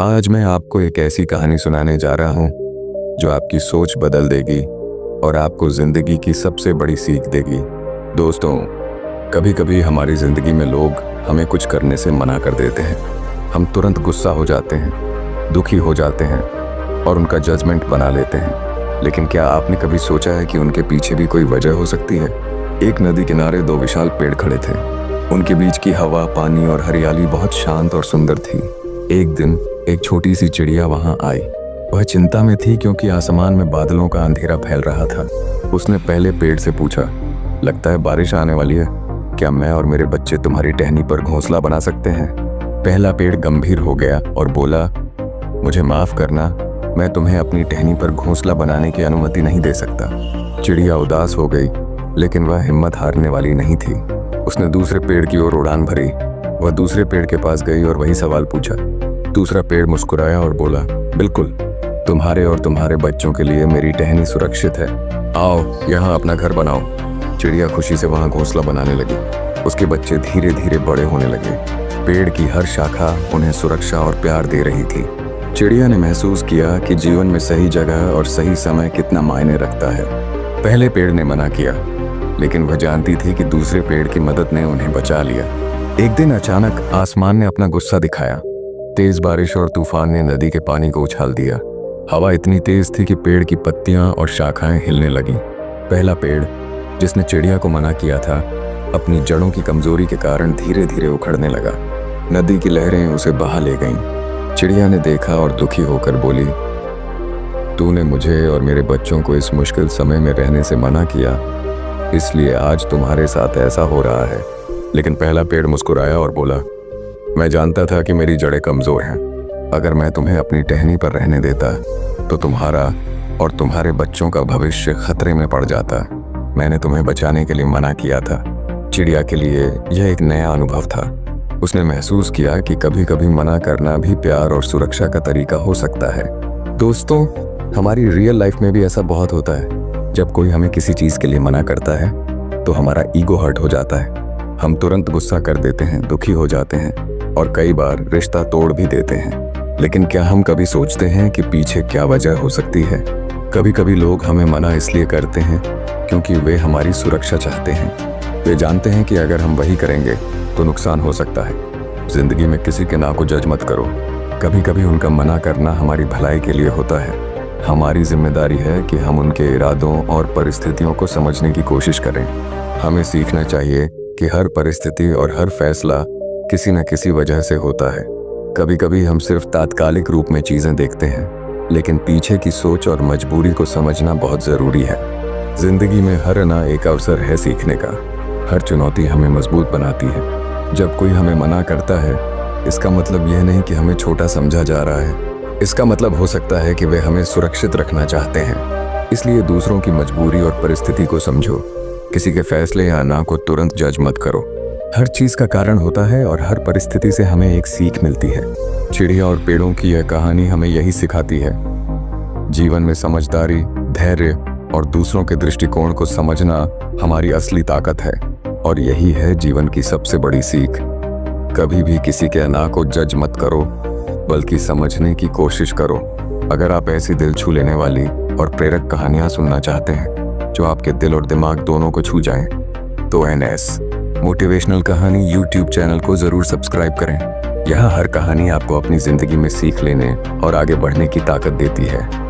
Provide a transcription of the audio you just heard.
आज मैं आपको एक ऐसी कहानी सुनाने जा रहा हूँ जो आपकी सोच बदल देगी और आपको जिंदगी की सबसे बड़ी सीख देगी। दोस्तों, कभी कभी हमारी जिंदगी में लोग हमें कुछ करने से मना कर देते हैं। हम तुरंत गुस्सा हो जाते हैं, दुखी हो जाते हैं और उनका जजमेंट बना लेते हैं। लेकिन क्या आपने कभी सोचा है कि उनके पीछे भी कोई वजह हो सकती है? एक नदी किनारे दो विशाल पेड़ खड़े थे। उनके बीच की हवा, पानी और हरियाली बहुत शांत और सुंदर थी। एक दिन एक छोटी सी चिड़िया वहां आई। वह चिंता में थी क्योंकि आसमान में बादलों का अंधेरा फैल रहा था। उसने पहले पेड़ से पूछा, लगता है बारिश आने वाली है। क्या मैं और मेरे बच्चे तुम्हारी टहनी पर घोंसला बना सकते हैं? पहला पेड़ गंभीर हो गया और बोला, मुझे माफ करना, मैं तुम्हें अपनी टहनी पर घोंसला बनाने की अनुमति नहीं दे सकता। चिड़िया उदास हो गई, लेकिन वह हिम्मत हारने वाली नहीं थी। उसने दूसरे पेड़ की ओर उड़ान भरी। वह दूसरे पेड़ के पास गई और वही सवाल पूछा। दूसरा पेड़ मुस्कुराया और बोला, बिल्कुल, तुम्हारे और तुम्हारे बच्चों के लिए मेरी टहनी सुरक्षित है। आओ यहाँ अपना घर बनाओ। चिड़िया खुशी से वहाँ घोंसला बनाने लगी। उसके बच्चे धीरे धीरे बड़े होने लगे। पेड़ की हर शाखा उन्हें सुरक्षा और प्यार दे रही थी। चिड़िया ने महसूस किया कि जीवन में सही जगह और सही समय कितना मायने रखता है। पहले पेड़ ने मना किया, लेकिन वह जानती थी कि दूसरे पेड़ की मदद ने उन्हें बचा लिया। एक दिन अचानक आसमान ने अपना गुस्सा दिखाया। तेज बारिश और तूफान ने नदी के पानी को उछाल दिया। हवा इतनी तेज थी कि पेड़ की पत्तियां और शाखाएं हिलने लगीं। पहला पेड़, जिसने चिड़िया को मना किया था, अपनी जड़ों की कमजोरी के कारण धीरे धीरे उखड़ने लगा। नदी की लहरें उसे बहा ले गईं। चिड़िया ने देखा और दुखी होकर बोली, तूने मुझे और मेरे बच्चों को इस मुश्किल समय में रहने से मना किया, इसलिए आज तुम्हारे साथ ऐसा हो रहा है। लेकिन पहला पेड़ मुस्कुराया और बोला, मैं जानता था कि मेरी जड़ें कमजोर हैं। अगर मैं तुम्हें अपनी टहनी पर रहने देता तो तुम्हारा और तुम्हारे बच्चों का भविष्य खतरे में पड़ जाता। मैंने तुम्हें बचाने के लिए मना किया था। चिड़िया के लिए यह एक नया अनुभव था। उसने महसूस किया कि कभी कभी मना करना भी प्यार और सुरक्षा का तरीका हो सकता है। दोस्तों, हमारी रियल लाइफ में भी ऐसा बहुत होता है। जब कोई हमें किसी चीज के लिए मना करता है तो हमारा ईगो हर्ट हो जाता है। हम तुरंत गुस्सा कर देते हैं, दुखी हो जाते हैं और कई बार रिश्ता तोड़ भी देते हैं। लेकिन क्या हम कभी सोचते हैं कि पीछे क्या वजह हो सकती है? कभी कभी लोग हमें मना इसलिए करते हैं क्योंकि वे हमारी सुरक्षा चाहते हैं। वे जानते हैं कि अगर हम वही करेंगे तो नुकसान हो सकता है। जिंदगी में किसी के ना को जज मत करो। कभी कभी उनका मना करना हमारी भलाई के लिए होता है। हमारी जिम्मेदारी है कि हम उनके इरादों और परिस्थितियों को समझने की कोशिश करें। हमें सीखना चाहिए कि हर परिस्थिति और हर फैसला किसी न किसी वजह से होता है। कभी कभी हम सिर्फ तात्कालिक रूप में चीजें देखते हैं, लेकिन पीछे की सोच और मजबूरी को समझना बहुत जरूरी है। जिंदगी में हर ना एक अवसर है सीखने का। हर चुनौती हमें मजबूत बनाती है। जब कोई हमें मना करता है, इसका मतलब यह नहीं कि हमें छोटा समझा जा रहा है। इसका मतलब हो सकता है कि वे हमें सुरक्षित रखना चाहते हैं। इसलिए दूसरों की मजबूरी और परिस्थिति को समझो। किसी के फैसले या ना को तुरंत जज मत करो। हर चीज का कारण होता है और हर परिस्थिति से हमें एक सीख मिलती है। चिड़िया और पेड़ों की यह कहानी हमें यही सिखाती है। जीवन में समझदारी, धैर्य और दूसरों के दृष्टिकोण को समझना हमारी असली ताकत है और यही है जीवन की सबसे बड़ी सीख। कभी भी किसी के ना को जज मत करो, बल्कि समझने की कोशिश करो। अगर आप ऐसी दिल छू लेने वाली और प्रेरक कहानियां सुनना चाहते हैं जो आपके दिल और दिमाग दोनों को छू जाएं, तो NS मोटिवेशनल कहानी YouTube चैनल को जरूर सब्सक्राइब करें। यहाँ हर कहानी आपको अपनी जिंदगी में सीख लेने और आगे बढ़ने की ताकत देती है।